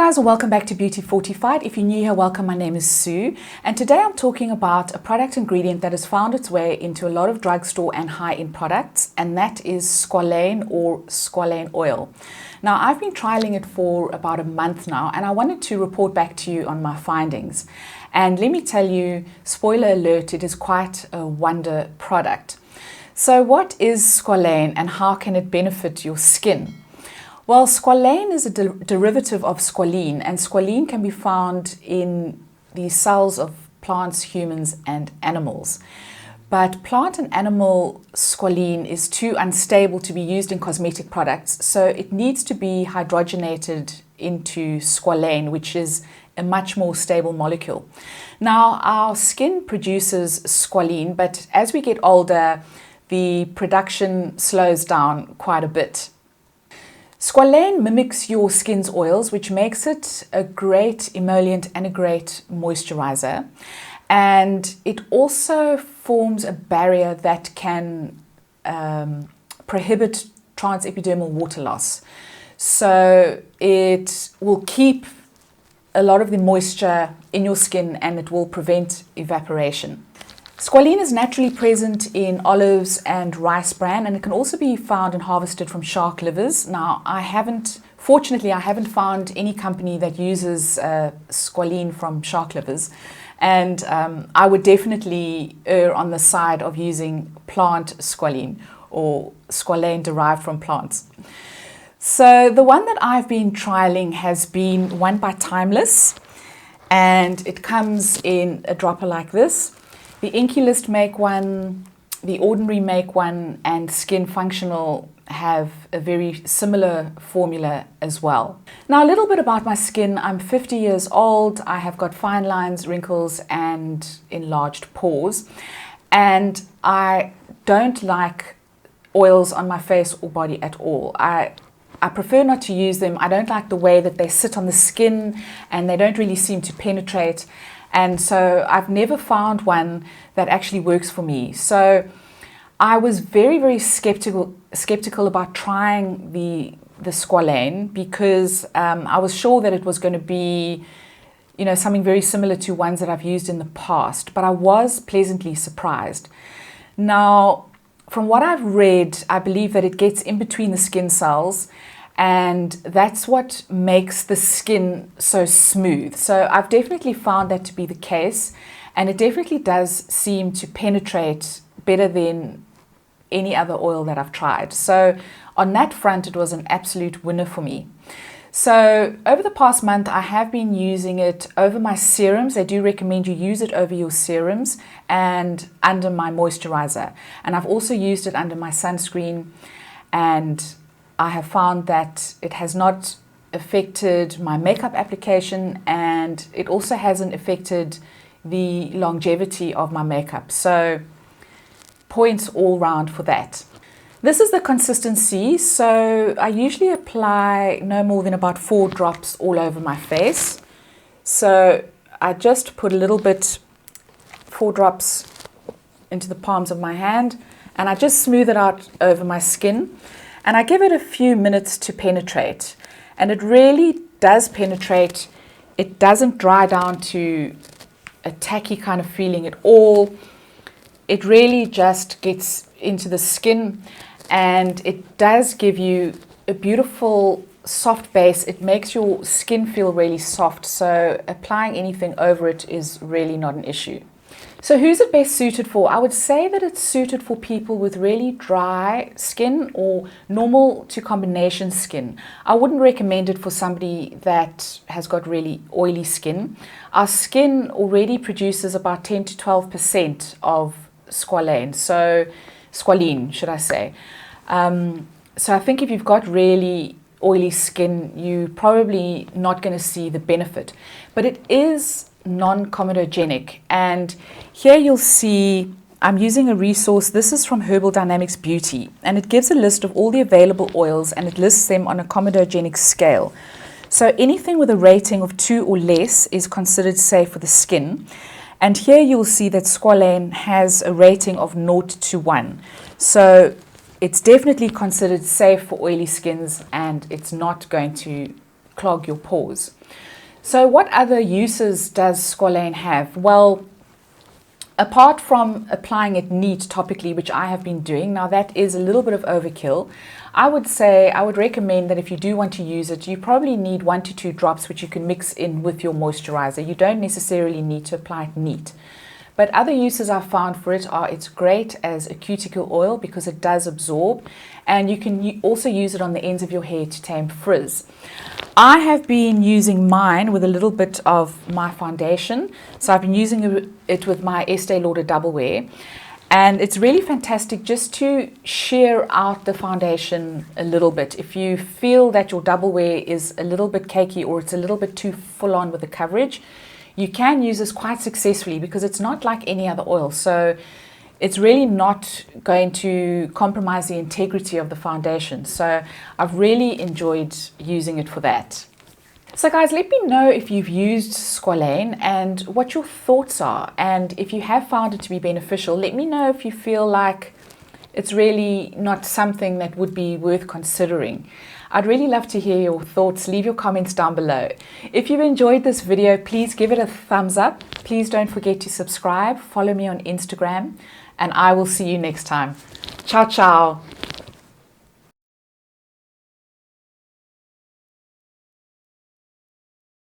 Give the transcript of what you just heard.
guys, and welcome back to Beauty Fortified. If you're new here, welcome. My name is Sue, and today I'm talking about a product ingredient that has found its way into a lot of drugstore and high-end products, and that is squalane or squalane oil. Now, I've been trialing it for about a month now, and I wanted to report back to you on my findings. And let me tell you, spoiler alert, it is quite a wonder product. So what is squalane and how can it benefit your skin? Well, squalane is a derivative of squalene, and squalene can be found in the cells of plants, humans, and animals. But plant and animal squalene is too unstable to be used in cosmetic products, so it needs to be hydrogenated into squalane, which is a much more stable molecule. Now, our skin produces squalene, but as we get older, the production slows down quite a bit. Squalane mimics your skin's oils, which makes it a great emollient and a great moisturizer. And it also forms a barrier that can prohibit transepidermal water loss. So it will keep a lot of the moisture in your skin and it will prevent evaporation. Squalene is naturally present in olives and rice bran, and it can also be found and harvested from shark livers. Now, fortunately, I haven't found any company that uses squalene from shark livers, and I would definitely err on the side of using plant squalene or squalane derived from plants. So the one that I've been trialing has been one by Timeless, and it comes in a dropper like this. The Inculist make one, the Ordinary make one, and Skin Functional have a very similar formula as well. Now, a little bit about my skin. I'm 50 years old. I have got fine lines, wrinkles, and enlarged pores. And I don't like oils on my face or body at all. I prefer not to use them. I don't like the way that they sit on the skin and they don't really seem to penetrate. And so I've never found one that actually works for me. So I was very, very skeptical about trying the squalane because I was sure that it was going to be, something very similar to ones that I've used in the past. But I was pleasantly surprised. Now, from what I've read, I believe that it gets in between the skin cells, and that's what makes the skin so smooth. So I've definitely found that to be the case, and it definitely does seem to penetrate better than any other oil that I've tried. So on that front, it was an absolute winner for me. So over the past month, I have been using it over my serums. They do recommend you use it over your serums and under my moisturizer. And I've also used it under my sunscreen, and I have found that it has not affected my makeup application, and it also hasn't affected the longevity of my makeup. So points all round for that. This is the consistency. So I usually apply no more than about 4 drops all over my face. So I just put a little bit, 4 drops into the palms of my hand, and I just smooth it out over my skin. And I give it a few minutes to penetrate. And it really does penetrate. It doesn't dry down to a tacky kind of feeling at all. It really just gets into the skin, and it does give you a beautiful soft base. It makes your skin feel really soft. So applying anything over it is really not an issue. So who's it best suited for? I would say that it's suited for people with really dry skin or normal to combination skin. I wouldn't recommend it for somebody that has got really oily skin. Our skin already produces about 10 to 12% of squalane, so squalene, should I say. So I think if you've got really oily skin, you're probably not going to see the benefit. But it is non-comedogenic, and here you'll see I'm using a resource. This is from Herbal Dynamics Beauty, and it gives a list of all the available oils, and it lists them on a comedogenic scale. So anything with a rating of 2 or less is considered safe for the skin, and here you'll see that squalane has a rating of 0 to 1. So it's definitely considered safe for oily skins, and it's not going to clog your pores. So what other uses does Squalane have? Well, apart from applying it neat topically, which I have been doing, now that is a little bit of overkill. I would recommend that if you do want to use it, you probably need 1 to 2 drops, which you can mix in with your moisturizer. You don't necessarily need to apply it neat. But other uses I've found for it are it's great as a cuticle oil because it does absorb, and you can also use it on the ends of your hair to tame frizz. I have been using mine with a little bit of my foundation. So I've been using it with my Estee Lauder Double Wear. And it's really fantastic just to sheer out the foundation a little bit. If you feel that your Double Wear is a little bit cakey or it's a little bit too full on with the coverage, you can use this quite successfully because it's not like any other oil. So it's really not going to compromise the integrity of the foundation. So I've really enjoyed using it for that. So guys, let me know if you've used Squalane and what your thoughts are. And if you have found it to be beneficial, let me know if you feel like it's really not something that would be worth considering. I'd really love to hear your thoughts. Leave your comments down below. If you've enjoyed this video, please give it a thumbs up. Please don't forget to subscribe. Follow me on Instagram, and I will see you next time. Ciao, ciao.